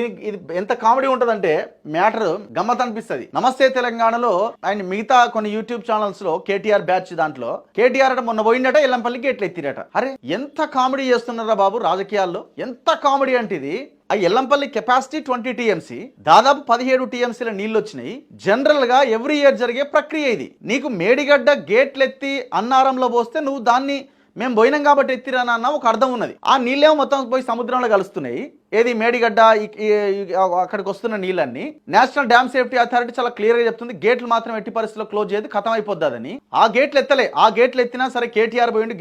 ఇది ఎంత కామెడీ ఉంటదంటే మ్యాటర్ గమ్మత్ అనిపిస్తుంది. నమస్తే తెలంగాణలో ఆయన మిగతా కొన్ని యూట్యూబ్ ఛానల్స్ లో కేటీఆర్ బ్యాచ్ దాంట్లో కేటీఆర్ అంటే మొన్న పోయిండట ఎల్లంపల్లి గేట్లు ఎత్తిరట. అరే ఎంత కామెడీ చేస్తున్నారా బాబు రాజకీయాల్లో, ఎంత కామెడీ అంటే ఇది. ఆ ఎల్లంపల్లి కెపాసిటీ 20 టీఎంసీ, దాదాపు 17 టీఎంసీల నీళ్ళు వచ్చినాయి. జనరల్ గా ఎవ్రీ ఇయర్ జరిగే ప్రక్రియ ఇది. నీకు మేడిగడ్డ గేట్లెత్తి అన్నారంలో పోస్తే నువ్వు దాన్ని మేము పోయినాం కాబట్టి ఎత్తిరానన్న ఒక అర్థం ఉన్నది. ఆ నీళ్ళేమో మొత్తం పోయి సముద్రంలో కలుస్తున్నాయి. ఏది మేడిగడ్డ అక్కడికి వస్తున్న నీళ్ళన్ని నేషనల్ డ్యామ్ సేఫ్టీ అథారిటీ చాలా క్లియర్ గా చెప్తుంది, గేట్లు మాత్రం ఎట్టి పరిస్థితుల్లో క్లోజ్ చేయదు, ఖతం అయిపోద్దని. ఆ గేట్లు ఎత్తలే. ఆ గేట్లు ఎత్తినా సరే కేటీఆర్ పోయిండి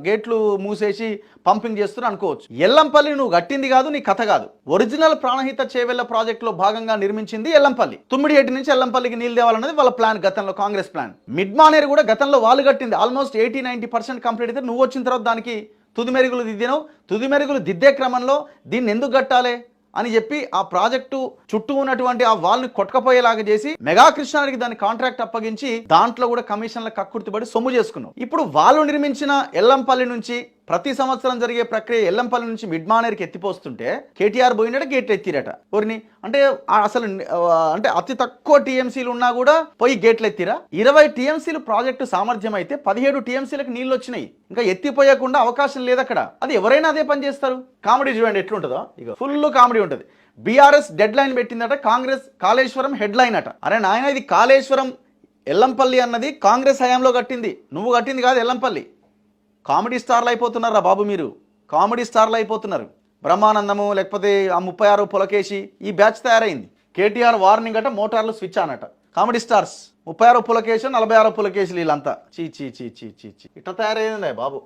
గేట్లు మూసేసి పంపింగ్ చేస్తున్నా అనుకోవచ్చు. ఎల్లంపల్లి నువ్వు కట్టింది కాదు, నీ కథ కాదు. ఒరిజినల్ ప్రాణహిత చేవెళ్ల ప్రాజెక్ట్ లో భాగంగా నిర్మించింది ఎల్లంపల్లి. తుమ్మిడిహెట్టి నుంచి ఎల్లంపల్లికి నీళ్ళు తేవాలన్నది వాళ్ళ ప్లాన్, గతంలో కాంగ్రెస్ ప్లాన్. మిడ్ మానేరు కూడా గతంలో వాళ్ళు కట్టింది. ఆల్మోస్ట్ 80-90% కంప్లీట్ అయితే నువ్వు వచ్చిన తర్వాత దానికి తుది మెరుగులు దిద్దినావు. తుది మెరుగులు దిద్దే క్రమంలో దీన్ని ఎందుకు కట్టాలి అని చెప్పి ఆ ప్రాజెక్టు చుట్టూ ఉన్నటువంటి ఆ వాల్ని కొట్టకపోయేలాగా చేసి మెగా కృష్ణానికి దాని కాంట్రాక్ట్ అప్పగించి దాంట్లో కూడా కమిషన్ల కక్కుర్తిపడి సొమ్ము చేసుకున్నావు. ఇప్పుడు వాళ్ళు నిర్మించిన ఎల్లంపల్లి నుంచి ప్రతి సంవత్సరం జరిగే ప్రక్రియ ఎల్లంపల్లి నుంచి మిడ్మానేర్కి ఎత్తిపోస్తుంటే కేటీఆర్ పోయినట్టు గేట్లు ఎత్తిరట. ఎవరిని అంటే అసలు అంటే అతి తక్కువ టీఎంసీలు ఉన్నా కూడా పోయి గేట్లు ఎత్తిరా. 20 టీఎంసీలు ప్రాజెక్టు సామర్థ్యం అయితే 17 టీఎంసీలకు నీళ్ళు వచ్చినాయి. ఇంకా ఎత్తిపోయకుండా అవకాశం లేదు అక్కడ. అది ఎవరైనా అదే పని చేస్తారు. కామెడీ చూడండి ఎట్లుంటుందో, ఇక ఫుల్ కామెడీ ఉంటుంది. బీఆర్ఎస్ డెడ్ లైన్ పెట్టిందట, కాంగ్రెస్ కాళేశ్వరం హెడ్ లైన్ అట. అరే నాయన, ఇది కాళేశ్వరం ఎల్లంపల్లి అన్నది కాంగ్రెస్ హయాంలో కట్టింది, నువ్వు కట్టింది కాదు ఎల్లంపల్లి. కామెడీ స్టార్లు అయిపోతున్నారా బాబు మీరు, కామెడీ స్టార్లు అయిపోతున్నారు. బ్రహ్మానందము లేకపోతే ఆ 36 పులకేసి ఈ బ్యాచ్ తయారైంది. కేటీఆర్ వార్నింగ్ అట, మోటార్లు స్విచ్ అనట. కామెడీ స్టార్స్ 36 పులకేసి 46 పులకేసి వీళ్ళంతా చీ చీ చీ చీ చీ చీ ఇట్లా తయారైంది బాబు.